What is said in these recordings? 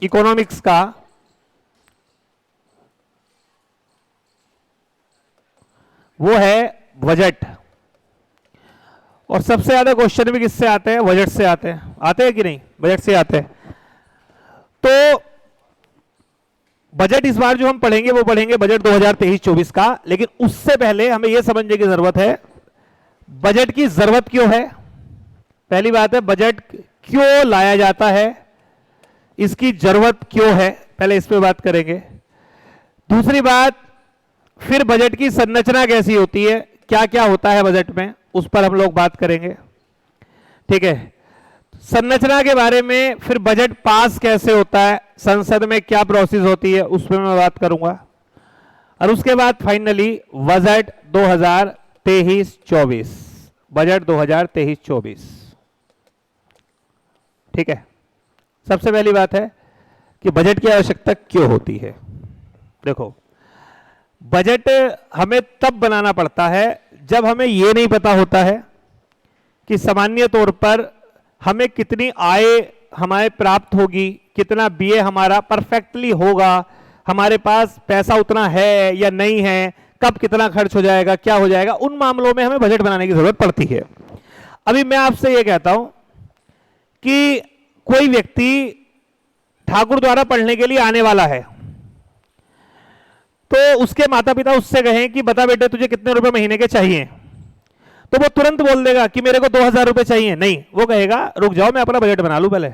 Economics का वो है बजट। और सबसे ज्यादा क्वेश्चन भी किससे आते हैं? बजट से आते हैं कि नहीं? बजट से आते हैं। तो बजट इस बार जो हम पढ़ेंगे वो पढ़ेंगे बजट 2023-24 का। लेकिन उससे पहले हमें यह समझने की जरूरत है बजट की जरूरत क्यों है। पहली बात है बजट क्यों लाया जाता है, इसकी जरूरत क्यों है, पहले इस पे बात करेंगे। दूसरी बात, फिर बजट की संरचना कैसी होती है, क्या क्या होता है बजट में, उस पर हम लोग बात करेंगे। ठीक है, संरचना के बारे में, फिर बजट पास कैसे होता है, संसद में क्या प्रोसेस होती है, उस पर मैं बात करूंगा। और उसके बाद फाइनली बजट 2023-24, बजट 2023-24। ठीक है, सबसे पहली बात है कि बजट की आवश्यकता क्यों होती है। देखो, बजट हमें तब बनाना पड़ता है जब हमें यह नहीं पता होता है कि सामान्य तौर पर हमें कितनी आय हमारे प्राप्त होगी, कितना बीए हमारा परफेक्टली होगा, हमारे पास पैसा उतना है या नहीं है, कब कितना खर्च हो जाएगा, क्या हो जाएगा, उन मामलों में हमें बजट बनाने की जरूरत पड़ती है। अभी मैं आपसे यह कहता हूं कि कोई व्यक्ति ठाकुर द्वारा पढ़ने के लिए आने वाला है, तो उसके माता पिता उससे कहें कि बता बेटे तुझे कितने रुपए महीने के चाहिए, तो वो तुरंत बोल देगा कि मेरे को 2000 रुपए चाहिए। नहीं, वो कहेगा रुक जाओ मैं अपना बजट बना लूं पहले।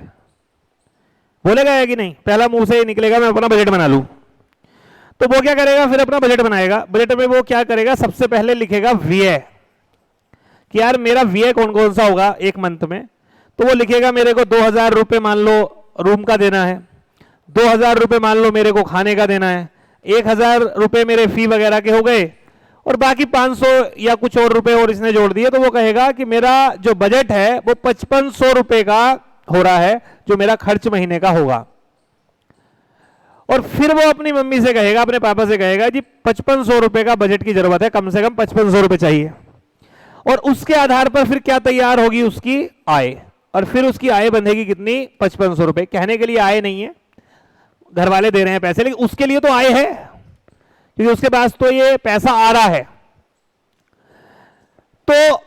बोलेगा या कि नहीं? पहला मुंह से ही निकलेगा मैं अपना बजट बना लूं। तो वो क्या करेगा? फिर अपना बजट बनाएगा। बजट में वो क्या करेगा? सबसे पहले लिखेगा व्यय, कि यार मेरा व्यय कौन कौन सा होगा एक मंथ में। तो वो लिखेगा मेरे को 2000 रुपए मान लो रूम का देना है, 2000 रुपए मान लो मेरे को खाने का देना है, 1000 रुपए मेरे फी वगैरह के हो गए, और बाकी 500 या कुछ और रुपए और इसने जोड़ दिए। तो वो कहेगा कि मेरा जो बजट है वो 5500 रुपए का हो रहा है, जो मेरा खर्च महीने का होगा। और फिर वो अपनी मम्मी से कहेगा, अपने पापा से कहेगा जी 5500 रुपए का बजट की जरूरत है, कम से कम 5500 रुपए चाहिए। और उसके आधार पर फिर क्या तैयार होगी? उसकी आय। और फिर उसकी आय बंधेगी कितनी? 5500 रुपए। कहने के लिए आय नहीं है, घर वाले दे रहे हैं पैसे, लेकिन उसके लिए तो आय है, क्योंकि उसके पास तो ये पैसा आ रहा है। तो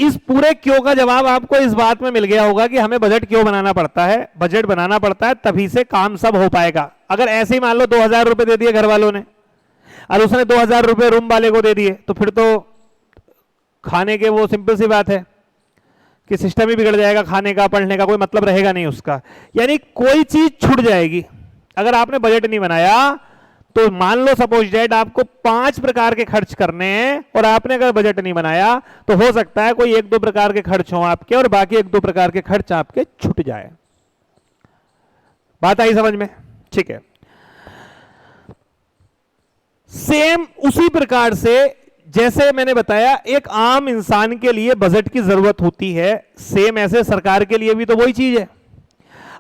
इस पूरे क्यों का जवाब आपको इस बात में मिल गया होगा कि हमें बजट क्यों बनाना पड़ता है। बजट बनाना पड़ता है तभी से काम सब हो पाएगा। अगर ऐसे ही मान लो 2000 रुपए दे दिए घर वालों ने और उसने 2000 रुपए रूम वाले को दे दिए, तो फिर तो खाने के, वो सिंपल सी बात है कि सिस्टम ही बिगड़ जाएगा, खाने का पढ़ने का कोई मतलब रहेगा नहीं उसका। यानी कोई चीज छूट जाएगी अगर आपने बजट नहीं बनाया। तो मान लो सपोज डेट आपको 5 प्रकार के खर्च करने हैं और आपने अगर बजट नहीं बनाया तो हो सकता है कोई 1-2 प्रकार के खर्च हो आपके और बाकी 1-2 प्रकार के खर्च आपके छूट जाए। बात आई समझ में? ठीक है, सेम उसी प्रकार से जैसे मैंने बताया एक आम इंसान के लिए बजट की जरूरत होती है, सेम ऐसे सरकार के लिए भी तो वही चीज है।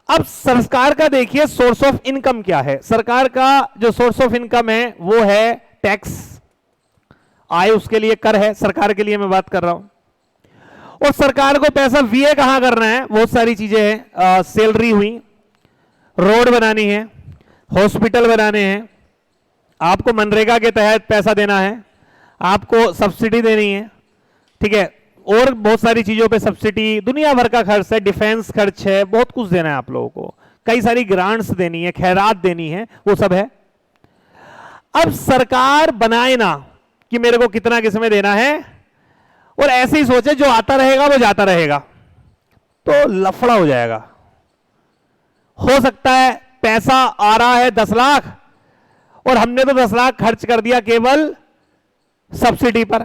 अब सरकार का देखिए सोर्स ऑफ इनकम क्या है। सरकार का जो सोर्स ऑफ इनकम है वो है टैक्स, आय, उसके लिए कर है, सरकार के लिए मैं बात कर रहा हूं। और सरकार को पैसा व्यय कहां करना है? बहुत सारी चीजें हैं, सैलरी हुई, रोड बनानी है, हॉस्पिटल बनाने हैं, आपको मनरेगा के तहत पैसा देना है, आपको सब्सिडी देनी है, ठीक है, और बहुत सारी चीजों पे सब्सिडी, दुनिया भर का खर्च है, डिफेंस खर्च है, बहुत कुछ देना है आप लोगों को, कई सारी ग्रांट्स देनी है, खैरात देनी है, वो सब है। अब सरकार बनाए ना कि मेरे को कितना किसमें देना है और ऐसे ही सोचे जो आता रहेगा वो जाता रहेगा, तो लफड़ा हो जाएगा। हो सकता है पैसा आ रहा है 10 लाख और हमने तो 10 लाख खर्च कर दिया केवल सब्सिडी पर,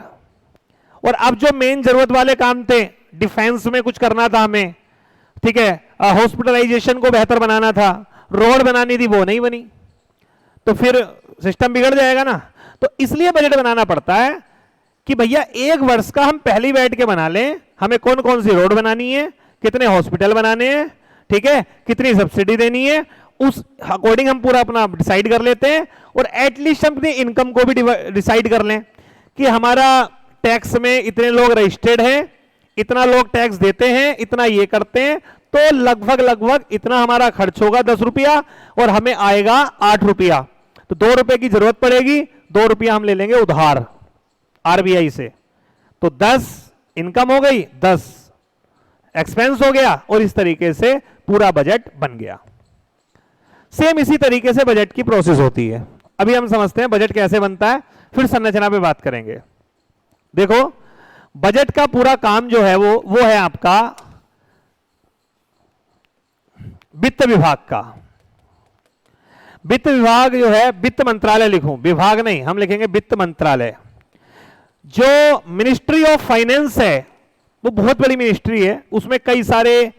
और अब जो मेन जरूरत वाले काम थे, डिफेंस में कुछ करना था हमें, ठीक है, हॉस्पिटलाइजेशन को बेहतर बनाना था, रोड बनानी थी, वो नहीं बनी, तो फिर सिस्टम बिगड़ जाएगा ना। तो इसलिए बजट बनाना पड़ता है कि भैया एक वर्ष का हम पहले बैठ के बना लें, हमें कौन कौन सी रोड बनानी है, कितने हॉस्पिटल बनाने हैं, ठीक है, कितनी सब्सिडी देनी है, उस अकॉर्डिंग हम पूरा अपना डिसाइड कर लेते हैं। और एटलीस्ट हम अपनी इनकम को भी डिसाइड कर लें कि हमारा टैक्स में इतने लोग रजिस्टर्ड हैं, इतना लोग टैक्स देते हैं, इतना ये करते हैं, तो लगभग लगभग इतना हमारा खर्च होगा 10 रुपया और हमें आएगा 8 रुपया। तो 2 रुपए की जरूरत पड़ेगी, 2 रुपया हम ले लेंगे उधार आरबीआई से। तो 10 इनकम हो गई, 10 एक्सपेंस हो गया और इस तरीके से पूरा बजट बन गया। सेम इसी तरीके से बजट की प्रोसेस होती है। अभी हम समझते हैं बजट कैसे बनता है, फिर संरचना पे बात करेंगे। देखो बजट का पूरा काम जो है वो है आपका वित्त विभाग का। वित्त विभाग जो है, वित्त मंत्रालय लिखूं, विभाग नहीं, हम लिखेंगे वित्त मंत्रालय। जो मिनिस्ट्री ऑफ फाइनेंस है वो बहुत बड़ी मिनिस्ट्री है, उसमें कई सारे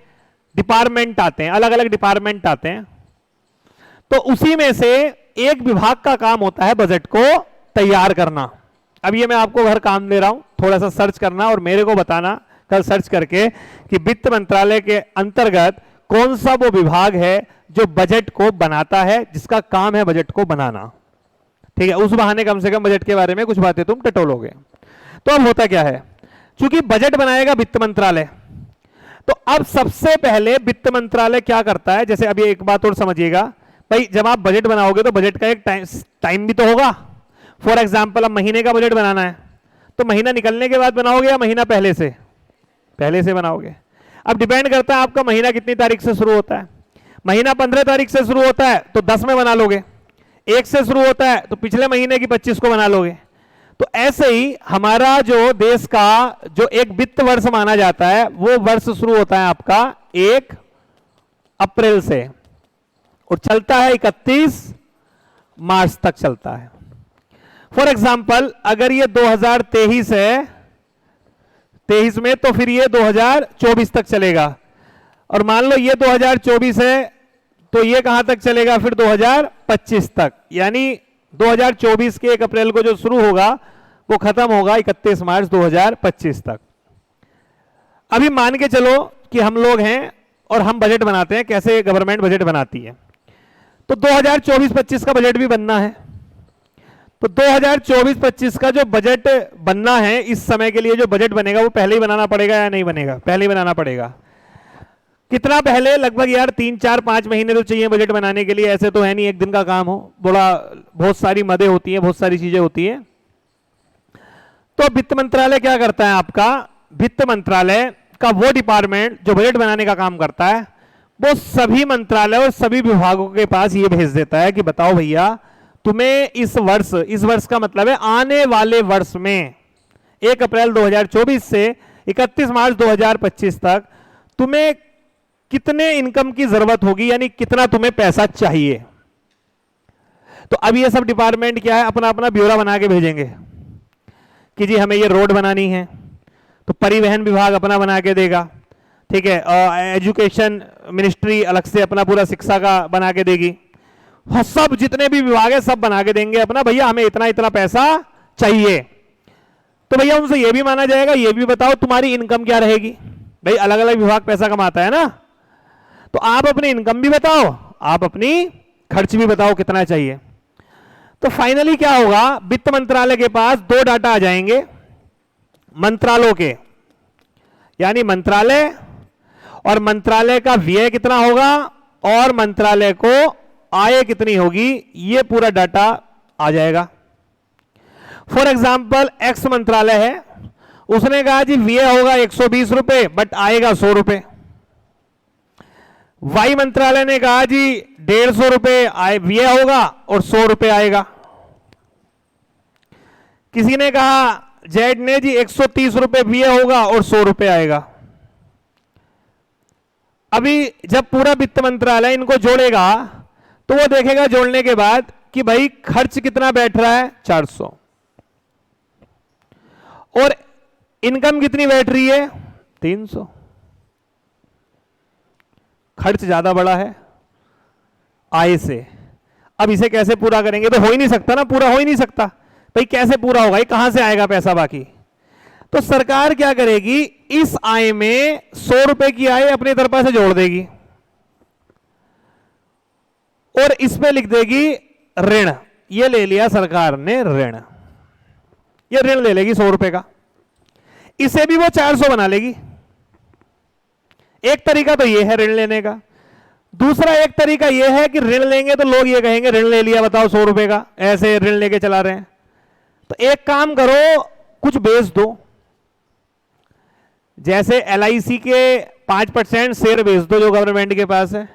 डिपार्टमेंट आते हैं, अलग अलग डिपार्टमेंट आते हैं। तो उसी में से एक विभाग का काम होता है बजट को तैयार करना। अब ये मैं आपको घर काम दे रहा हूं, थोड़ा सा सर्च करना और मेरे को बताना कल सर्च करके कि वित्त मंत्रालय के अंतर्गत कौन सा वो विभाग है जो बजट को बनाता है, जिसका काम है बजट को बनाना। ठीक है, उस बहाने कम से कम बजट के बारे में कुछ बातें तुम टटोलोगे। तो अब होता क्या है, चूंकि बजट बनाएगा वित्त मंत्रालय, तो अब सबसे पहले वित्त मंत्रालय क्या करता है, जैसे अभी एक बात और समझिएगा भाई, जब आप बजट बनाओगे तो बजट का एक टाइम भी तो होगा। फॉर एग्जाम्पल अब महीने का बजट बनाना है तो महीना निकलने के बाद बनाओगे या महीना पहले से बनाओगे। अब डिपेंड करता है आपका महीना कितनी तारीख से शुरू होता है। महीना 15 तारीख से शुरू होता है तो 10 में बना लोगे, 1 से शुरू होता है तो पिछले महीने की 25 को बना लोगे। तो ऐसे ही हमारा जो देश का जो एक वित्त वर्ष माना जाता है वो वर्ष शुरू होता है आपका 1 अप्रैल से और चलता है 31 मार्च तक चलता है। फॉर एग्जाम्पल अगर ये 2023 है, 23 में, तो फिर ये 2024 तक चलेगा। और मान लो ये 2024 है तो ये कहां तक चलेगा, फिर 2025 तक। यानी 2024 के 1 अप्रैल को जो शुरू होगा वो खत्म होगा 31 मार्च 2025 तक। अभी मान के चलो कि हम लोग हैं और हम बजट बनाते हैं, कैसे गवर्नमेंट बजट बनाती है। तो 2024-25 का बजट भी बनना है। तो 2024-25 का जो बजट बनना है, इस समय के लिए जो बजट बनेगा वो पहले ही बनाना पड़ेगा या नहीं बनेगा? पहले ही बनाना पड़ेगा। कितना पहले? लगभग यार 3-4-5 महीने तो चाहिए बजट बनाने के लिए। ऐसे तो है नहीं एक दिन का काम हो, बहुत सारी मदें होती हैं, बहुत सारी चीजें होती हैं। तो वित्त मंत्रालय क्या करता है आपका? वित्त मंत्रालय का वो डिपार्टमेंट जो बजट बनाने का काम करता है वो सभी मंत्रालय और सभी विभागों के पास ये भेज देता है कि बताओ भैया, तुम्हें इस वर्ष का मतलब है आने वाले वर्ष में 1 अप्रैल 2024 से 31 मार्च 2025 तक तुम्हें कितने इनकम की जरूरत होगी, यानी कितना तुम्हें पैसा चाहिए। तो अब ये सब डिपार्टमेंट क्या है, अपना अपना ब्यौरा बना के भेजेंगे कि जी हमें ये रोड बनानी है, तो परिवहन विभाग अपना बना के देगा। ठीक है, एजुकेशन मिनिस्ट्री अलग से अपना पूरा शिक्षा का बना के देगी। सब जितने भी विभाग है सब बना के देंगे अपना, भैया हमें इतना इतना पैसा चाहिए। तो भैया उनसे ये भी माना जाएगा, ये भी बताओ तुम्हारी इनकम क्या रहेगी। भाई अलग अलग विभाग पैसा कमाता है ना, तो आप अपनी इनकम भी बताओ, आप अपनी खर्च भी बताओ कितना चाहिए। तो फाइनली क्या होगा, वित्त मंत्रालय के पास 2 डाटा आ जाएंगे मंत्रालयों के, यानी मंत्रालय और मंत्रालय का व्यय कितना होगा और मंत्रालय को आय कितनी होगी, ये पूरा डाटा आ जाएगा। फॉर एग्जाम्पल एक्स मंत्रालय है, उसने कहा जी व्यय होगा 120 रुपए बट आएगा 100 रुपए। वाई मंत्रालय ने कहा जी 150 रुपए व्यय होगा और 100 रुपए आएगा। किसी ने कहा जेड ने जी 130 रुपए व्यय होगा और 100 रुपए आएगा। अभी जब पूरा वित्त मंत्रालय इनको जोड़ेगा तो वो देखेगा जोड़ने के बाद कि भाई खर्च कितना बैठ रहा है 400 और इनकम कितनी बैठ रही है 300। खर्च ज्यादा बड़ा है आय से। अब इसे कैसे पूरा करेंगे, तो हो ही नहीं सकता ना, पूरा हो ही नहीं सकता। भाई कैसे पूरा होगा, ये कहां से आएगा पैसा बाकी। तो सरकार क्या करेगी, इस आय में 100 रुपए की आय अपनी तरफ से जोड़ देगी और इस पे लिख देगी ऋण। ये ले लिया सरकार ने ऋण, ये ऋण ले लेगी 100 रुपए का, इसे भी वो 400 बना लेगी। एक तरीका तो ये है ऋण लेने का। दूसरा एक तरीका ये है कि ऋण लेंगे तो लोग ये कहेंगे ऋण ले लिया, बताओ 100 रुपए का, ऐसे ऋण लेके चला रहे हैं। तो एक काम करो, कुछ बेच दो। जैसे LIC के 5% शेयर बेच दो जो गवर्नमेंट के पास है।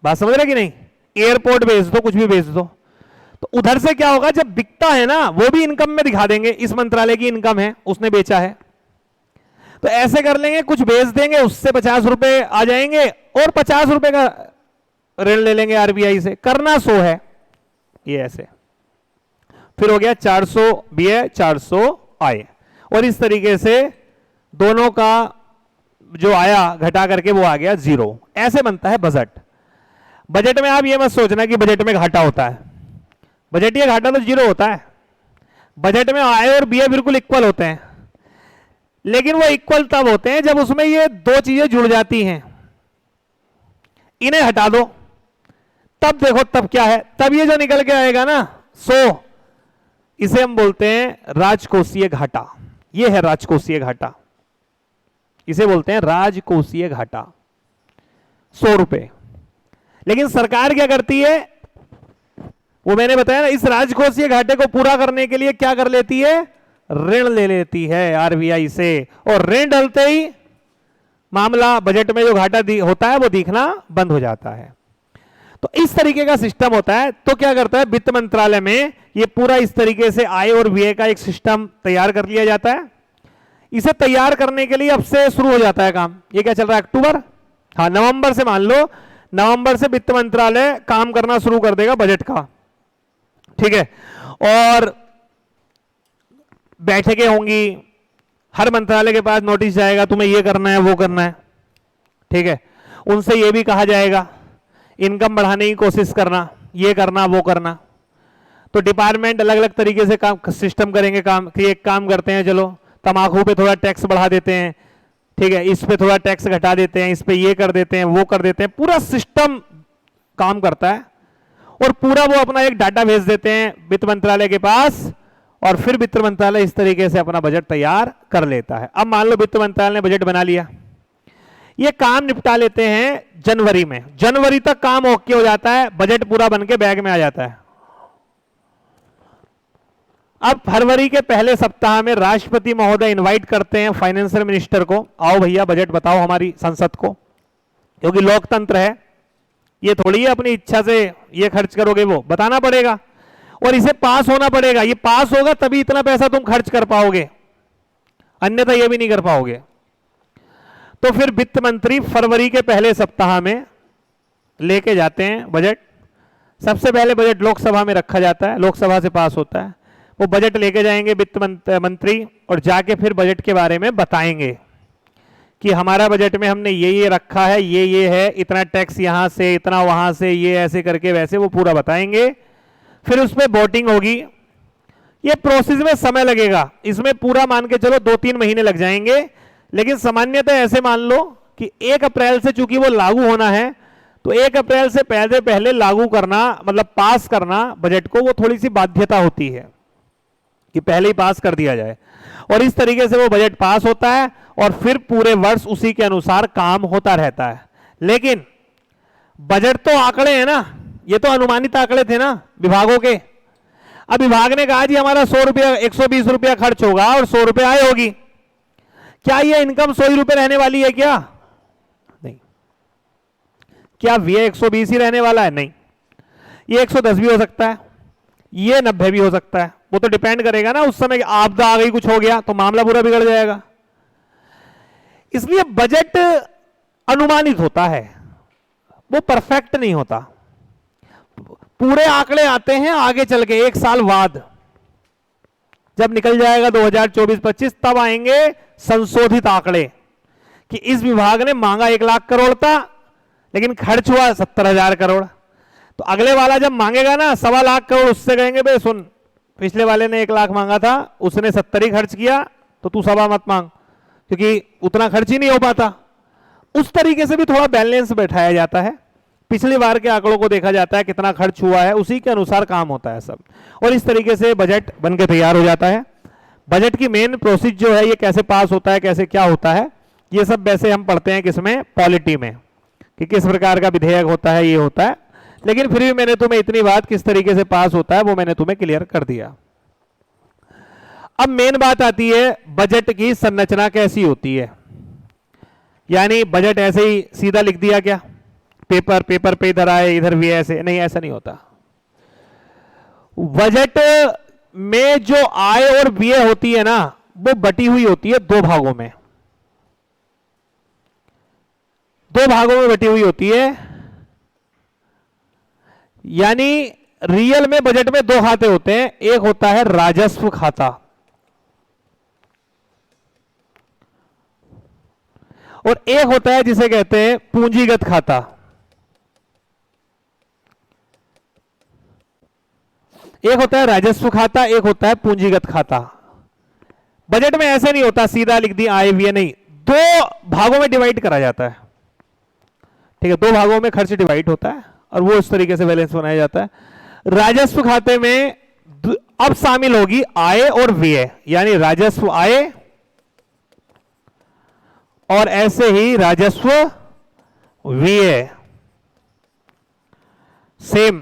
बात समझ रहे कि नहीं? एयरपोर्ट बेच दो, कुछ भी बेच दो। तो उधर से क्या होगा, जब बिकता है ना वो भी इनकम में दिखा देंगे, इस मंत्रालय की इनकम है, उसने बेचा है। तो ऐसे कर लेंगे, कुछ बेच देंगे, उससे 50 रुपए आ जाएंगे और 50 रुपए का ऋण ले लेंगे RBI से। करना 100 है, ये ऐसे फिर हो गया 400 व्यय 400 आय। और इस तरीके से दोनों का जो आया घटा करके वो आ गया 0। ऐसे बनता है बजट। बजट में आप ये मत सोचना कि बजट में घाटा होता है। बजटीय घाटा तो 0 होता है। बजट में आय और व्यय बिल्कुल इक्वल होते हैं, लेकिन वो इक्वल तब होते हैं जब उसमें ये दो चीजें जुड़ जाती हैं। इन्हें हटा दो, तब देखो तब क्या है, तब ये जो निकल के आएगा ना 100, इसे हम बोलते हैं राजकोषीय घाटा। ये है राजकोषीय घाटा, इसे बोलते हैं राजकोषीय घाटा, 100 रुपए। लेकिन सरकार क्या करती है, वो मैंने बताया ना, इस राजकोषीय घाटे को पूरा करने के लिए क्या कर लेती है, ऋण ले लेती है RBI से। और ऋण डलते ही मामला बजट में जो घाटा होता है वो दिखना बंद हो जाता है। तो इस तरीके का सिस्टम होता है। तो क्या करता है वित्त मंत्रालय में, ये पूरा इस तरीके से आय और व्यय का एक सिस्टम तैयार कर लिया जाता है। इसे तैयार करने के लिए अब से शुरू हो जाता है काम। ये क्या चल रहा है, अक्टूबर, हाँ नवंबर से, मान लो नवंबर से वित्त मंत्रालय काम करना शुरू कर देगा बजट का, ठीक है। और बैठकें होंगी, हर मंत्रालय के पास नोटिस जाएगा तुम्हें ये करना है वो करना है, ठीक है। उनसे ये भी कहा जाएगा इनकम बढ़ाने की कोशिश करना, ये करना वो करना। तो डिपार्टमेंट अलग अलग तरीके से काम सिस्टम करेंगे काम कि एक काम करते हैं, चलो तंबाकू पे थोड़ा टैक्स बढ़ा देते हैं, ठीक है, इस पे थोड़ा टैक्स घटा देते हैं, इस पे ये कर देते हैं वो कर देते हैं। पूरा सिस्टम काम करता है और पूरा वो अपना एक डाटा भेज देते हैं वित्त मंत्रालय के पास, और फिर वित्त मंत्रालय इस तरीके से अपना बजट तैयार कर लेता है। अब मान लो वित्त मंत्रालय ने बजट बना लिया, ये काम निपटा लेते हैं जनवरी में, जनवरी तक काम ओके हो जाता है, बजट पूरा बन के बैग में आ जाता है। अब फरवरी के पहले सप्ताह में राष्ट्रपति महोदय इनवाइट करते हैं फाइनेंशियल मिनिस्टर को, आओ भैया बजट बताओ हमारी संसद को, क्योंकि लोकतंत्र है, ये थोड़ी है अपनी इच्छा से ये खर्च करोगे, वो बताना पड़ेगा और इसे पास होना पड़ेगा। ये पास होगा तभी इतना पैसा तुम खर्च कर पाओगे, अन्यथा ये भी नहीं कर पाओगे। तो फिर वित्त मंत्री फरवरी के पहले सप्ताह में लेके जाते हैं बजट। सबसे पहले बजट लोकसभा में रखा जाता है, लोकसभा से पास होता है। वो बजट लेके जाएंगे वित्त मंत्री और जाके फिर बजट के बारे में बताएंगे कि हमारा बजट में हमने ये रखा है, ये है, इतना टैक्स यहां से, इतना वहां से, ये ऐसे करके वैसे, वो पूरा बताएंगे। फिर उस पर वोटिंग होगी। ये प्रोसेस में समय लगेगा, इसमें पूरा मान के चलो 2-3 महीने लग जाएंगे। लेकिन सामान्यतः ऐसे मान लो कि 1 अप्रैल से चूंकि वो लागू होना है, तो 1 अप्रैल से पहले पहले लागू करना, मतलब पास करना बजट को, वो थोड़ी सी बाध्यता होती है कि पहले ही पास कर दिया जाए। और इस तरीके से वो बजट पास होता है और फिर पूरे वर्ष उसी के अनुसार काम होता रहता है। लेकिन बजट तो आंकड़े हैं ना, ये तो अनुमानित आंकड़े थे ना विभागों के। अब विभाग ने कहा जी हमारा 100 रुपया 120 रुपया खर्च होगा और 100 रुपये आय होगी। क्या ये इनकम 100 रुपये रहने वाली है क्या? नहीं। क्या व्यय 120 ही रहने वाला है? नहीं, ये 110 भी हो सकता है, ये 90 भी हो सकता है। वो तो डिपेंड करेगा ना, उस समय आपदा आ गई, कुछ हो गया तो मामला पूरा बिगड़ जाएगा। इसलिए बजट अनुमानित होता है, वो परफेक्ट नहीं होता। पूरे आंकड़े आते हैं आगे चल के 1 साल बाद, जब निकल जाएगा 2024-25, तब आएंगे संशोधित आंकड़े कि इस विभाग ने मांगा 1 लाख करोड़ था लेकिन खर्च हुआ 70,000 करोड़। तो अगले वाला जब मांगेगा ना 1.25 लाख करोड़, उससे कहेंगे भाई सुन, पिछले वाले ने 1 लाख मांगा था, उसने 70 ही खर्च किया, तो तू 1.25 मत मांग, क्योंकि उतना खर्च ही नहीं हो पाता। उस तरीके से भी थोड़ा बैलेंस बैठाया जाता है। पिछली बार के आंकड़ों को देखा जाता है कितना खर्च हुआ है, उसी के अनुसार काम होता है सब। और इस तरीके से बजट बनके तैयार हो जाता है। बजट की मेन प्रोसेस जो है, ये कैसे पास होता है, कैसे क्या होता है, ये सब वैसे हम पढ़ते हैं किसमें, पॉलिटी में, कि किस प्रकार का विधेयक होता है, ये होता है। लेकिन फिर भी मैंने तुम्हें इतनी बात किस तरीके से पास होता है वो मैंने तुम्हें क्लियर कर दिया। अब मेन बात आती है बजट की संरचना कैसी होती है। यानी बजट ऐसे ही सीधा लिख दिया क्या, पेपर पे इधर आए इधर भी ऐसे नहीं, ऐसा नहीं होता। बजट में जो आय और व्यय होती है ना, वो बटी हुई होती है दो भागों में, दो भागों में बटी हुई होती है। यानी रियल में बजट में दो खाते होते हैं, एक होता है राजस्व खाता और एक होता है जिसे कहते हैं पूंजीगत खाता। एक होता है राजस्व खाता, एक होता है पूंजीगत खाता। बजट में ऐसे नहीं होता सीधा लिख दी आय व्यय, नहीं, दो भागों में डिवाइड करा जाता है। ठीक है, दो भागों में खर्च डिवाइड होता है और वो इस तरीके से बैलेंस बनाया जाता है। राजस्व खाते में अब शामिल होगी आय और व्यय, यानी राजस्व आय और ऐसे ही राजस्व व्यय। सेम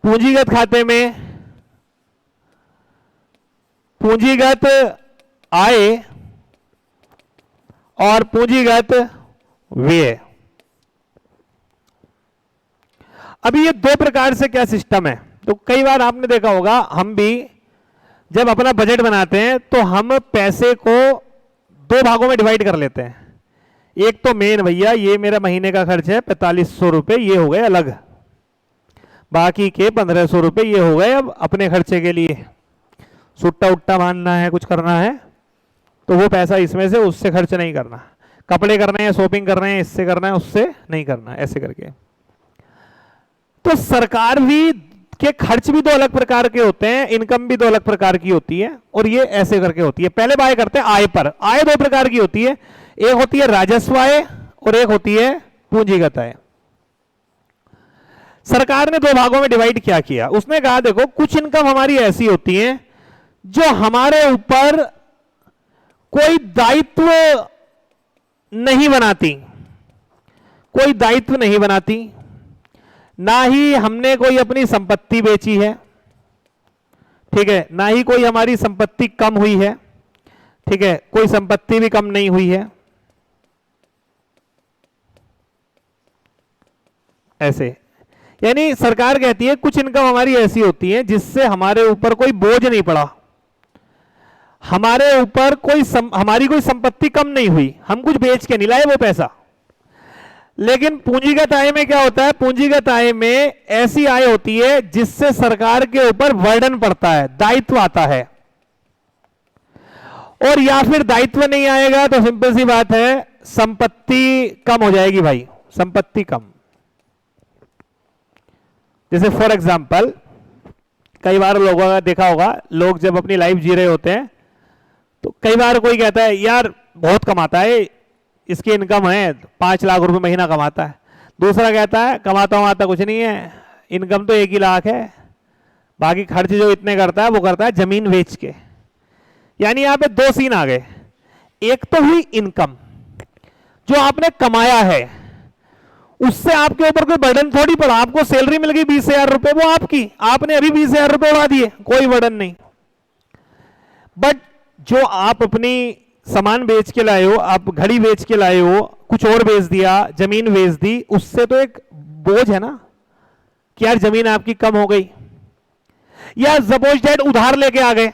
पूंजीगत खाते में पूंजीगत आय और पूंजीगत व्यय। अभी ये दो प्रकार से क्या सिस्टम है, तो कई बार आपने देखा होगा हम भी जब अपना बजट बनाते हैं तो हम पैसे को दो भागों में डिवाइड कर लेते हैं। एक तो मेन भैया ये मेरा महीने का खर्च है 4500 रुपये, ये हो गए अलग, बाकी के 1500 रुपये ये हो गए अब अपने खर्चे के लिए, सुट्टा उट्टा बांधना है, कुछ करना है तो वो पैसा इसमें से उससे खर्च नहीं करना, कपड़े करने हैं, शॉपिंग कर रहे हैं, इससे करना है, उससे नहीं करना, ऐसे करके। तो सरकार भी के खर्च भी दो अलग प्रकार के होते हैं, इनकम भी दो अलग प्रकार की होती है और ये ऐसे करके होती है। पहले बात करते हैं आय पर। आय दो प्रकार की होती है, एक होती है राजस्व आय और एक होती है पूंजीगत आय। सरकार ने दो भागों में डिवाइड क्या किया, उसने कहा देखो कुछ इनकम हमारी ऐसी होती है जो हमारे ऊपर कोई दायित्व नहीं बनाती, कोई दायित्व नहीं बनाती, ना ही हमने कोई अपनी संपत्ति बेची है, ठीक है, ना ही कोई हमारी संपत्ति कम हुई है, ठीक है, कोई संपत्ति भी कम नहीं हुई है, ऐसे। यानी सरकार कहती है कुछ इनकम हमारी ऐसी होती है जिससे हमारे ऊपर कोई बोझ नहीं पड़ा, हमारे ऊपर हमारी कोई संपत्ति कम नहीं हुई, हम कुछ बेच के नहीं लाए वो पैसा। लेकिन पूंजीगत आय में क्या होता है, पूंजीगत आय में ऐसी आय होती है जिससे सरकार के ऊपर बर्डन पड़ता है, दायित्व आता है। और या फिर दायित्व नहीं आएगा तो सिंपल सी बात है संपत्ति कम हो जाएगी भाई, संपत्ति कम। जैसे फॉर एग्जांपल कई बार लोगों का देखा होगा, लोग जब अपनी लाइफ जी रहे होते हैं तो कई बार कोई कहता है यार बहुत कमाता है, इसकी इनकम है 5 लाख रुपए महीना कमाता है। दूसरा कहता है कमाता कुछ नहीं है, इनकम तो 1 ही लाख है, बाकी खर्च जो इतने करता है वो करता है जमीन बेच के। यानी यहां पे दो सीन आ गए, एक तो हुई इनकम जो आपने कमाया है, उससे आपके ऊपर कोई बर्डन थोड़ी पड़ा, आपको सैलरी मिल गई 20,000 रुपए, वो आपकी, आपने अभी 20,000 रुपए उड़ा दिए, कोई बर्डन नहीं। बट जो आप अपनी सामान बेच के लाए हो, आप घड़ी बेच के लाए हो, कुछ और बेच दिया, जमीन बेच दी, उससे तो एक बोझ है ना कि यार जमीन आपकी कम हो गई। या सपोज दैट उधार लेके आ गए,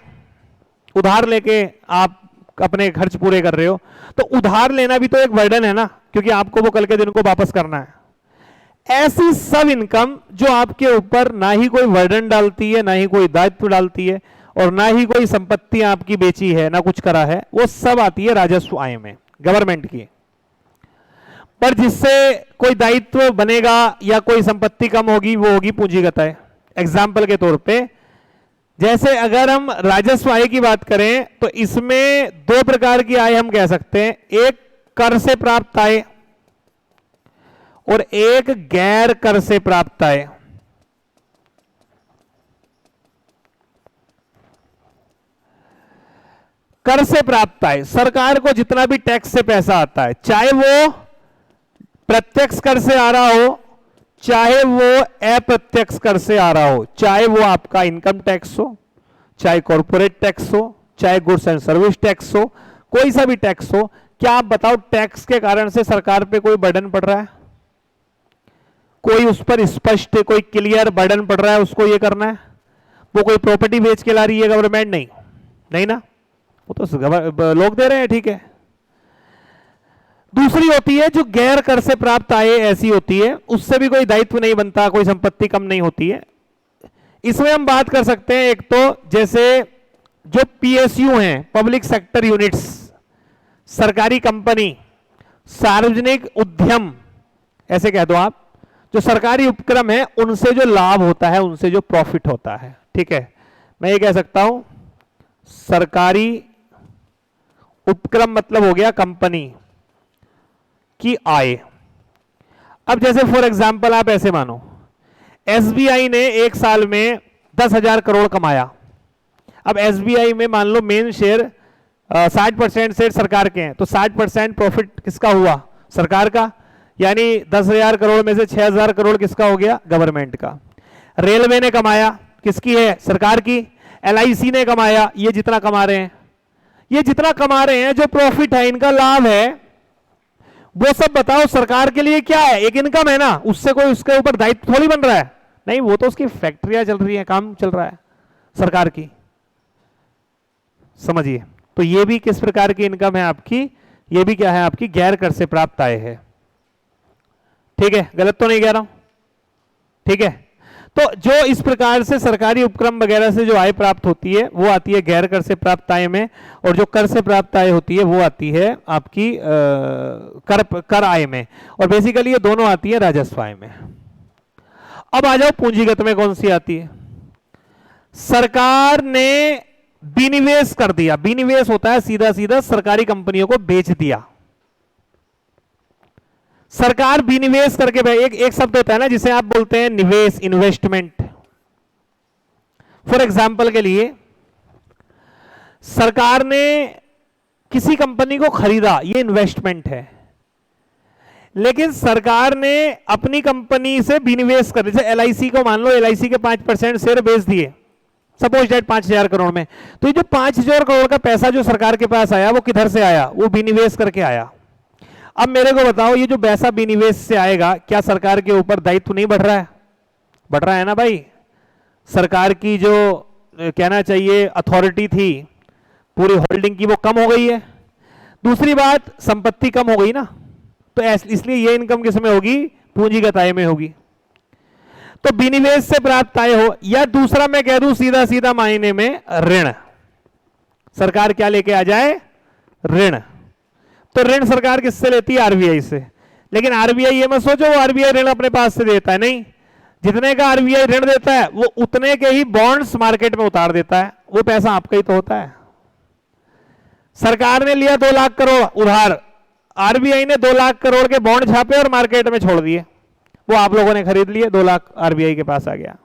उधार लेके आप अपने खर्च पूरे कर रहे हो, तो उधार लेना भी तो एक बर्डन है ना, क्योंकि आपको वो कल के दिन को वापस करना है। ऐसी सब इनकम जो आपके ऊपर ना ही कोई बर्डन डालती है, ना ही कोई दायित्व डालती है, और ना ही कोई संपत्ति आपकी बेची है, ना कुछ करा है, वो सब आती है राजस्व आय में, गवर्नमेंट की। पर जिससे कोई दायित्व बनेगा या कोई संपत्ति कम होगी वो होगी पूंजीगत आय। एग्जाम्पल के तौर पे जैसे अगर हम राजस्व आय की बात करें तो इसमें दो प्रकार की आय हम कह सकते हैं, एक कर से प्राप्त आय और एक गैर कर से प्राप्त आय। कर से प्राप्त आय, सरकार को जितना भी टैक्स से पैसा आता है, चाहे वो प्रत्यक्ष कर से आ रहा हो, चाहे वो अप्रत्यक्ष कर से आ रहा हो, चाहे वो आपका इनकम टैक्स हो, चाहे कॉर्पोरेट टैक्स हो, चाहे गुड्स एंड सर्विस टैक्स हो, कोई सा भी टैक्स हो, क्या आप बताओ टैक्स के कारण से सरकार पे कोई बर्डन पड़ रहा है? कोई उस पर स्पष्ट कोई क्लियर बर्डन पड़ रहा है उसको ये करना है? वो कोई प्रॉपर्टी बेच के ला रही है गवर्नमेंट? नहीं, नहीं ना, वो तो लोग दे रहे हैं, ठीक है। दूसरी होती है जो गैर कर से प्राप्त आय, ऐसी होती है उससे भी कोई दायित्व नहीं बनता, कोई संपत्ति कम नहीं होती है। इसमें हम बात कर सकते हैं, एक तो जैसे जो पीएसयू हैं, पब्लिक सेक्टर यूनिट्स, सरकारी कंपनी, सार्वजनिक उद्यम, ऐसे कह दो आप, जो सरकारी उपक्रम है उनसे जो लाभ होता है, उनसे जो प्रॉफिट होता है, ठीक है। मैं ये कह सकता हूं सरकारी उपक्रम मतलब हो गया कंपनी की आय। अब जैसे फॉर एग्जांपल आप ऐसे मानो एसबीआई ने एक साल में 10,000 करोड़ कमाया। अब एसबीआई में मान लो मेन शेयर 60% शेयर सरकार के हैं, तो 60% प्रॉफिट किसका हुआ? सरकार का। यानी 10,000 करोड़ में से 6,000 करोड़ किसका हो गया? गवर्नमेंट का। रेलवे ने कमाया, किसकी है? सरकार की। एलआईसी ने कमाया, ये जितना कमा रहे हैं, ये जितना कमा रहे हैं, जो प्रॉफिट है, इनका लाभ है, वो सब बताओ सरकार के लिए क्या है? एक इनकम है ना, उससे कोई उसके ऊपर दायित्व थोड़ी बन रहा है, नहीं, वो तो उसकी फैक्ट्रियां चल रही है, काम चल रहा है सरकार की, समझिए। तो ये भी किस प्रकार की इनकम है आपकी? ये भी क्या है? आपकी गैर कर से प्राप्त आय है, ठीक है। गलत तो नहीं कह रहा हूं, ठीक है। तो जो इस प्रकार से सरकारी उपक्रम वगैरह से जो आय प्राप्त होती है वो आती है गैर कर से प्राप्त आय में, और जो कर से प्राप्त आय होती है वो आती है आपकी कर आय में, और बेसिकली ये दोनों आती है राजस्व आय में। अब आ जाओ पूंजीगत में कौन सी आती है? सरकार ने विनिवेश कर दिया, विनिवेश होता है सीधा सीधा सरकारी कंपनियों को बेच दिया। सरकार विनिवेश करके, एक शब्द होता है ना जिसे आप बोलते हैं निवेश, इन्वेस्टमेंट। फॉर एग्जाम्पल के लिए सरकार ने किसी कंपनी को खरीदा, ये इन्वेस्टमेंट है, लेकिन सरकार ने अपनी कंपनी से विनिवेश कर, जैसे एलआईसी को मान लो, एलआईसी के 5% शेयर बेच दिए, सपोज दैट 5,000 करोड़ में। तो ये जो 5,000 करोड़ का पैसा जो सरकार के पास आया वो किधर से आया? वो विनिवेश करके आया। अब मेरे को बताओ, ये जो पैसा विनिवेश से आएगा, क्या सरकार के ऊपर दायित्व नहीं बढ़ रहा है? बढ़ रहा है ना भाई। सरकार की जो कहना चाहिए अथॉरिटी थी पूरी होल्डिंग की, वो कम हो गई है। दूसरी बात, संपत्ति कम हो गई ना, तो इसलिए ये इनकम किस में होगी? पूंजीगत आय में होगी। तो विनिवेश से प्राप्त आय हो, या दूसरा मैं कह दूं सीधा सीधा मायने में ऋण। सरकार क्या लेके आ जाए? ऋण। तो ऋण सरकार किससे लेती है? आरबीआई से। लेकिन आरबीआई ये मत सोचो वो आरबीआई ऋण अपने पास से देता है, नहीं। जितने का आरबीआई ऋण देता है वो उतने के ही बॉन्ड्स मार्केट में उतार देता है, वो पैसा आपका ही तो होता है। सरकार ने लिया 2 लाख करोड़ उधार, आरबीआई ने 2 लाख करोड़ के बॉन्ड छापे और मार्केट में छोड़ दिए, वो आप लोगों ने खरीद लिए, 2 लाख आरबीआई के पास आ गया।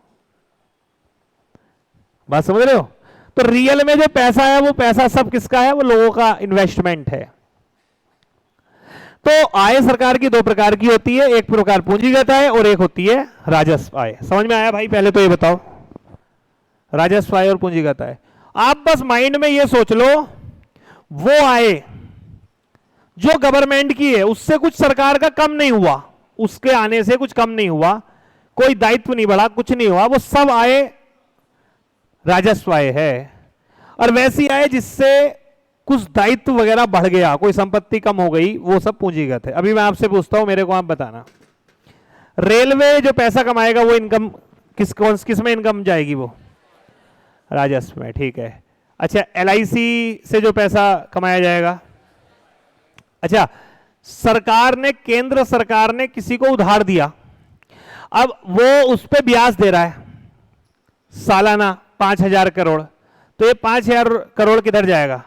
बात समझ रहे हो? तो रियल में जो पैसा है वो पैसा सब किसका है? वो लोगों का इन्वेस्टमेंट है। तो आय सरकार की 2 प्रकार की होती है, एक प्रकार पूंजीगत आय और एक होती है राजस्व आय। समझ में आया भाई? पहले तो ये बताओ, राजस्व आय और पूंजीगत आय। आप बस माइंड में ये सोच लो, वो आय जो गवर्नमेंट की है उससे कुछ सरकार का कम नहीं हुआ, उसके आने से कुछ कम नहीं हुआ, कोई दायित्व नहीं बढ़ा, कुछ नहीं हुआ, वो सब आय राजस्व आय है। और वैसी आय जिससे कुछ दायित्व वगैरह बढ़ गया, कोई संपत्ति कम हो गई, वो सब पूंजीगत है। अभी मैं आपसे पूछता हूं, मेरे को आप बताना, रेलवे जो पैसा कमाएगा वो इनकम किस में इनकम जाएगी? वो राजस्व में, ठीक है। अच्छा, एलआईसी से जो पैसा कमाया जाएगा, अच्छा, सरकार ने, केंद्र सरकार ने किसी को उधार दिया, अब वो उस पर ब्याज दे रहा है सालाना 5,000 करोड़, तो ये 5,000 करोड़ किधर जाएगा?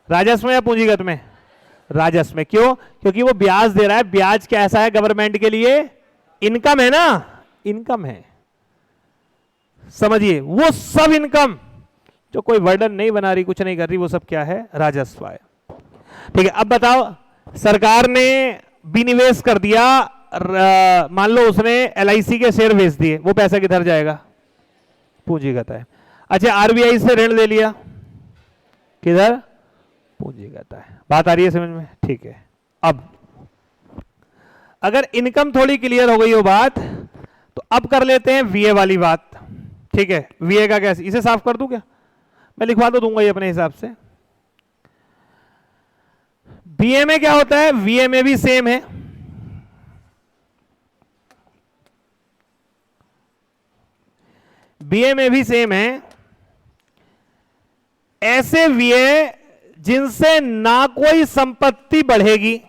राजस्व में या पूंजीगत में? राजस्व में। क्यों? क्योंकि वो ब्याज दे रहा है। ब्याज कैसा है गवर्नमेंट के लिए? इनकम है ना, इनकम है। समझिए, वो सब इनकम जो कोई वर्डन नहीं बना रही, कुछ नहीं कर रही, वो सब क्या है? राजस्व है। ठीक है, अब बताओ, सरकार ने विनिवेश कर दिया, मान लो उसने LIC के शेयर बेच दिए, वो पैसा किधर जाएगा? पूंजीगत है। अच्छा, RBI से ऋण ले लिया, किधर? पूंजीगत है। बात आ रही है समझ में? ठीक है। अब अगर इनकम थोड़ी क्लियर हो गई हो बात, तो अब कर लेते हैं VA वाली बात। ठीक है, VA का कैसे, इसे साफ कर दूं क्या? मैं लिखवा तो दूंगा ये अपने हिसाब से। VA में क्या होता है? VA में भी सेम है, VA में भी सेम है। ऐसे VA जिनसे ना कोई संपत्ति बढ़ेगी,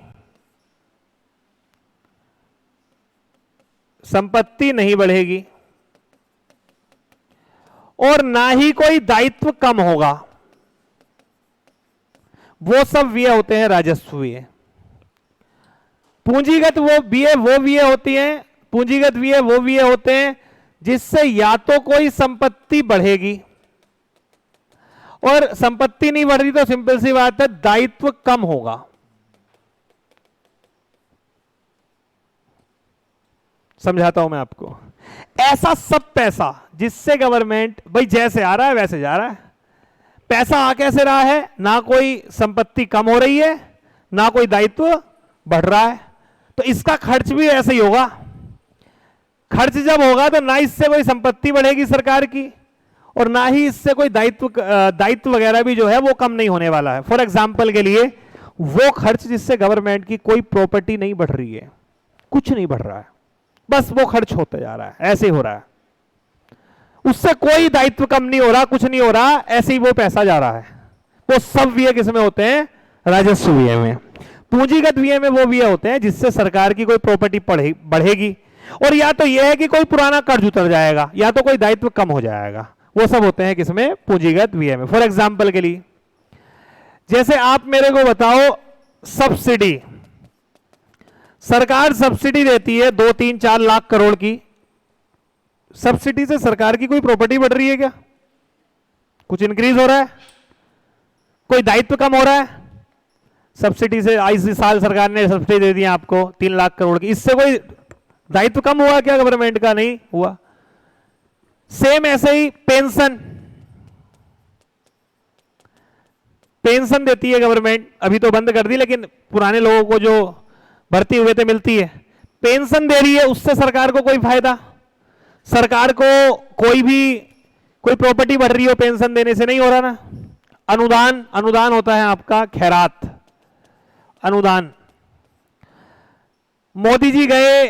संपत्ति नहीं बढ़ेगी, और ना ही कोई दायित्व कम होगा, वो सब VA होते हैं राजस्व VA। पूंजीगत वो VA होती है, पूंजीगत VA वो VA होते हैं जिससे या तो कोई संपत्ति बढ़ेगी, और संपत्ति नहीं बढ़ रही तो सिंपल सी बात है दायित्व कम होगा। समझाता हूं मैं आपको। ऐसा सब पैसा जिससे गवर्नमेंट भाई जैसे आ रहा है वैसे जा रहा है, पैसा आ कैसे रहा है? ना कोई संपत्ति कम हो रही है, ना कोई दायित्व बढ़ रहा है, तो इसका खर्च भी ऐसे ही होगा। खर्च जब होगा तो ना इससे कोई संपत्ति बढ़ेगी सरकार की, और ना ही इससे कोई दायित्व वगैरह भी जो है वो कम नहीं होने वाला है। फॉर एग्जाम्पल के लिए, वो खर्च जिससे गवर्नमेंट की कोई प्रॉपर्टी नहीं बढ़ रही है, कुछ नहीं बढ़ रहा है, बस वो खर्च होता जा रहा है, ऐसे ही हो रहा है, उससे कोई दायित्व कम नहीं हो रहा, कुछ नहीं हो रहा, ऐसे ही वो पैसा जा रहा है, वो सब VA किसमें होते हैं? राजस्व VA में। पूंजीगत VA में वो VA होते हैं जिससे सरकार की कोई प्रॉपर्टी बढ़ेगी, और या तो यह है कि कोई पुराना कर्ज उतर जाएगा, या तो कोई दायित्व कम हो जाएगा, वो सब होते हैं किसमें? पूंजीगत VA में। फॉर एग्जाम्पल के लिए, जैसे आप मेरे को बताओ, सब्सिडी, सरकार सब्सिडी देती है 2-3-4 लाख करोड़ की, सब्सिडी से सरकार की कोई प्रॉपर्टी बढ़ रही है क्या? कुछ इंक्रीज हो रहा है? कोई दायित्व कम हो रहा है? सब्सिडी से इस साल सरकार ने सब्सिडी दे दी आपको 3 लाख करोड़ की, इससे कोई दायित्व कम हुआ क्या गवर्नमेंट का? नहीं हुआ। सेम ऐसे ही पेंशन, पेंशन देती है गवर्नमेंट, अभी तो बंद कर दी, लेकिन पुराने लोगों को जो भर्ती हुए थे मिलती है, पेंशन दे रही है, उससे सरकार को कोई फायदा? सरकार को कोई प्रॉपर्टी बढ़ रही हो पेंशन देने से? नहीं हो रहा ना। अनुदान होता है आपका खैरात, अनुदान। मोदी जी गए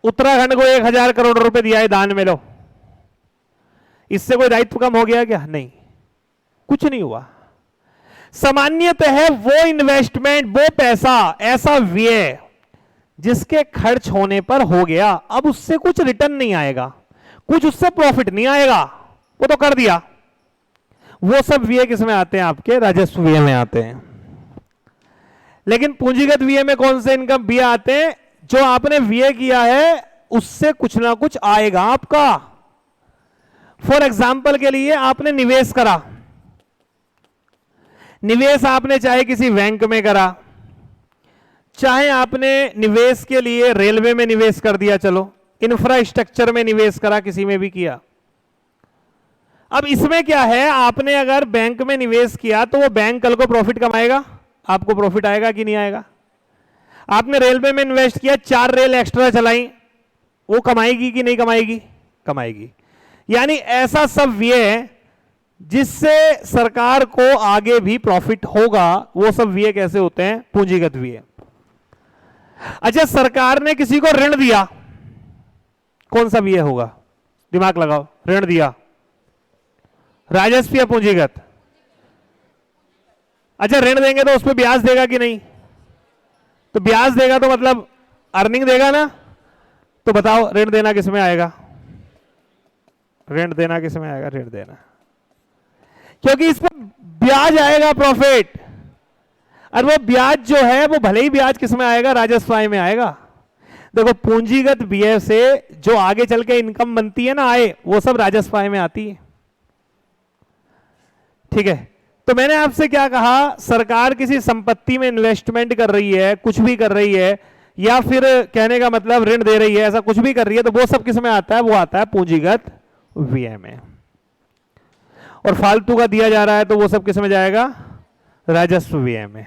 उत्तराखंड को 1000 करोड़ रुपए दिया है दान में, लो, इससे कोई दायित्व कम हो गया क्या? नहीं, कुछ नहीं हुआ। सामान्यतः वो इन्वेस्टमेंट, वो पैसा, ऐसा व्यय जिसके खर्च होने पर हो गया, अब उससे कुछ रिटर्न नहीं आएगा, कुछ उससे प्रॉफिट नहीं आएगा, वो तो कर दिया, वो सब व्यय किसमें आते हैं? आपके राजस्व व्यय में आते हैं। लेकिन पूंजीगत व्यय में कौन से इनकम व्यय आते हैं? जो आपने व्यय किया है उससे कुछ ना कुछ आएगा आपका। फॉर एग्जाम्पल के लिए, आपने निवेश करा, निवेश आपने चाहे किसी बैंक में करा, चाहे आपने निवेश के लिए रेलवे में निवेश कर दिया, चलो इंफ्रास्ट्रक्चर में निवेश करा, किसी में भी किया। अब इसमें क्या है, आपने अगर बैंक में निवेश किया तो वो बैंक कल को प्रॉफिट कमाएगा, आपको प्रॉफिट आएगा कि नहीं आएगा? आपने रेलवे में इन्वेस्ट किया, 4 रेल एक्स्ट्रा चलाई, वो कमाएगी कि नहीं कमाएगी? कमाएगी। यानी ऐसा सब व्यय जिससे सरकार को आगे भी प्रॉफिट होगा, वो सब व्यय कैसे होते हैं? पूंजीगत व्यय। अच्छा, सरकार ने किसी को ऋण दिया, कौन सा व्यय होगा? दिमाग लगाओ। ऋण दिया, राजस्व या पूंजीगत? अच्छा, ऋण देंगे तो उस पर ब्याज देगा कि नहीं? तो ब्याज देगा तो मतलब अर्निंग देगा ना। तो बताओ ऋण देना किस में आएगा? ऋण देना किस में आएगा? ऋण देना, क्योंकि इस पर ब्याज आएगा, प्रॉफिट। और वो ब्याज जो है वो भले ही ब्याज किस में आएगा? राजस्व आय में आएगा। देखो, पूंजीगत व्यय से जो आगे चल के इनकम बनती है ना, आय, वो सब राजस्व आय में आती है। ठीक है, तो मैंने आपसे क्या कहा, सरकार किसी संपत्ति में इन्वेस्टमेंट कर रही है, कुछ भी कर रही है, या फिर कहने का मतलब ऋण दे रही है, ऐसा कुछ भी कर रही है, तो वो सब किस में आता है, वो आता है पूंजीगत व्यय में। और फालतू का दिया जा रहा है तो वो सब किस में जाएगा, राजस्व व्यय में।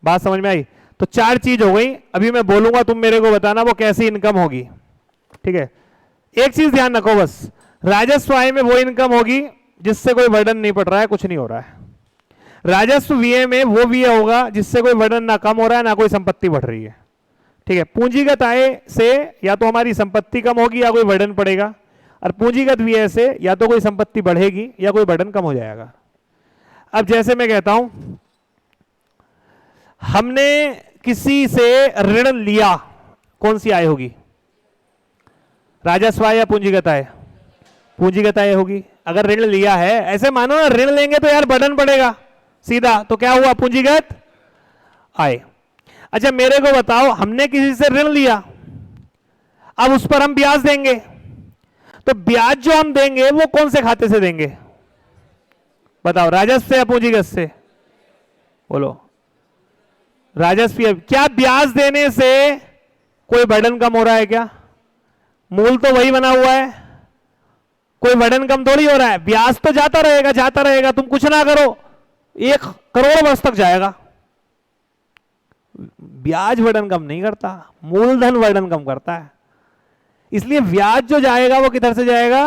बात समझ में आई? तो चार चीज हो गई, अभी मैं बोलूंगा तुम मेरे को बताना वो कैसी इनकम होगी। ठीक है, एक चीज ध्यान रखो बस, राजस्व आय में वो इनकम होगी जिससे कोई बर्डन नहीं पड़ रहा है, कुछ नहीं हो रहा है। राजस्व व्यय में वो व्यय होगा जिससे कोई बर्डन ना कम हो रहा है ना कोई संपत्ति बढ़ रही है। ठीक है, पूंजीगत आय से या तो हमारी संपत्ति कम होगी या कोई बर्डन पड़ेगा, और पूंजीगत व्यय से या तो कोई संपत्ति बढ़ेगी या कोई बर्डन कम हो जाएगा। अब जैसे मैं कहता हूं, हमने किसी से ऋण लिया, कौन सी आय होगी, राजस्व आय या पूंजीगत आय? पूंजीगत आय होगी। अगर ऋण लिया है, ऐसे मानो ना ऋण लेंगे तो यार बर्डन पड़ेगा सीधा, तो क्या हुआ, पूंजीगत आय। अच्छा मेरे को बताओ, हमने किसी से ऋण लिया, अब उस पर हम ब्याज देंगे, तो ब्याज जो हम देंगे वो कौन से खाते से देंगे, बताओ, राजस्व से या पूंजीगत से? बोलो, राजस्व। क्या ब्याज देने से कोई बर्डन कम हो रहा है क्या? मूल तो वही बना हुआ है, कोई बर्डन कम थोड़ी हो रहा है। ब्याज तो जाता रहेगा जाता रहेगा, तुम कुछ ना करो 1 करोड़ वर्ष तक जाएगा। ब्याज बर्डन कम नहीं करता, मूलधन बर्डन कम करता है। इसलिए ब्याज जो जाएगा वो किधर से जाएगा,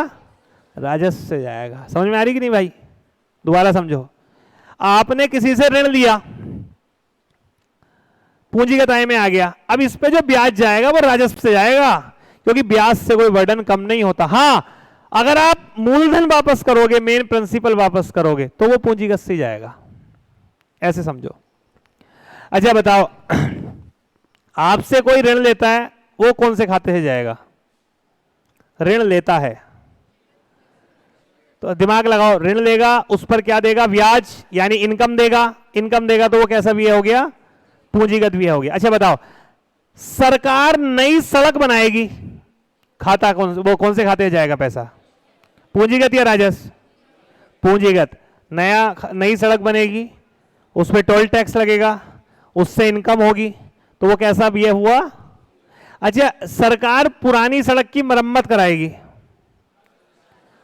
राजस्व से जाएगा। समझ में आ रही कि नहीं भाई? दोबारा समझो, आपने किसी से ऋण लिया, पूंजीगत आय में आ गया, अब इस पे जो ब्याज जाएगा वो राजस्व से जाएगा, क्योंकि ब्याज से कोई बर्डन कम नहीं होता। हां, अगर आप मूलधन वापस करोगे, मेन प्रिंसिपल वापस करोगे, तो वो पूंजीगत से जाएगा, ऐसे समझो। अच्छा बताओ, आपसे कोई ऋण लेता है, वो कौन से खाते से जाएगा, ऋण लेता है तो दिमाग लगाओ, ऋण लेगा, उस पर क्या देगा, ब्याज, यानी इनकम देगा। इनकम देगा तो वो कैसा व्यय हो गया, पूंजीगत व्यय हो गया। अच्छा बताओ, सरकार नई सड़क बनाएगी, खाता वो कौन से खाते जाएगा पैसा, पूंजीगत या राजस्व? पूंजीगत। नई सड़क बनेगी, उस पर टोल टैक्स लगेगा, उससे इनकम होगी, तो वो कैसा व्यय हुआ। अच्छा, सरकार पुरानी सड़क की मरम्मत कराएगी,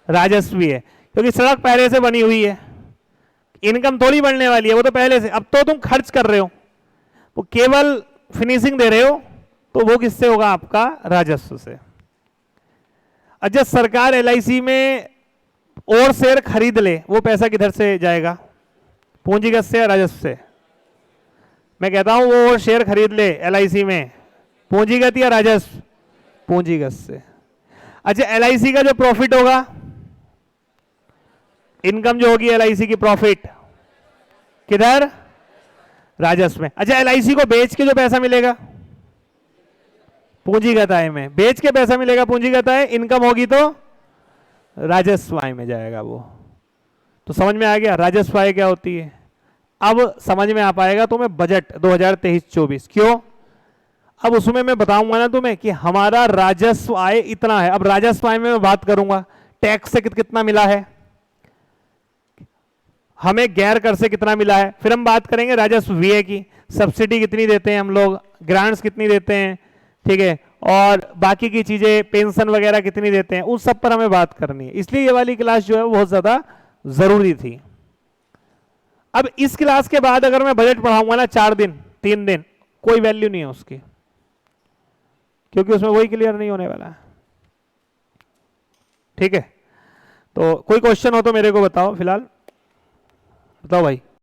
राजस्व है, क्योंकि सड़क पहले से बनी हुई है, इनकम थोड़ी बढ़ने वाली है, वो तो पहले से। अब तो तुम खर्च कर रहे हो, वो केवल फिनिशिंग दे रहे हो, तो वो किससे होगा, आपका राजस्व से। अच्छा, सरकार एलआईसी में और शेयर खरीद ले, वो पैसा किधर से जाएगा, पूंजीगत से या राजस्व से? मैं कहता हूं वो और शेयर खरीद ले एलआईसी में, पूंजीगत या राजस्व? पूंजीगत से। अच्छा, एलआईसी का जो प्रॉफिट होगा, इनकम जो होगी एलआईसी की, प्रॉफिट किधर, राजस्व में। अच्छा, एलआईसी को बेच के जो पैसा मिलेगा, पूंजीगत आय में। बेच के पैसा मिलेगा, पूंजीगत आय। इनकम होगी तो राजस्व आय में जाएगा वो। तो समझ में आ गया राजस्व आय क्या होती है। अब समझ में आ पाएगा तुम्हें बजट 2023-24, क्यों? अब उसमें मैं बताऊंगा ना तुम्हें कि हमारा राजस्व आय इतना है। अब राजस्व आय में मैं बात करूंगा, टैक्स से कितना मिला है, हमें गैर कर से कितना मिला है, फिर हम बात करेंगे राजस्व व्यय की, सब्सिडी कितनी देते हैं हम लोग, ग्रांट्स कितनी देते हैं, ठीक है, और बाकी की चीजें, पेंशन वगैरह कितनी देते हैं, उस सब पर हमें बात करनी है। इसलिए ये वाली क्लास जो है वो बहुत ज्यादा जरूरी थी। अब इस क्लास के बाद अगर मैं बजट पढ़ाऊंगा ना 4 दिन 3 दिन, कोई वैल्यू नहीं है उसकी, क्योंकि उसमें वही क्लियर नहीं होने वाला है। ठीक है, तो कोई क्वेश्चन हो तो मेरे को बताओ, फिलहाल बताओ भाई।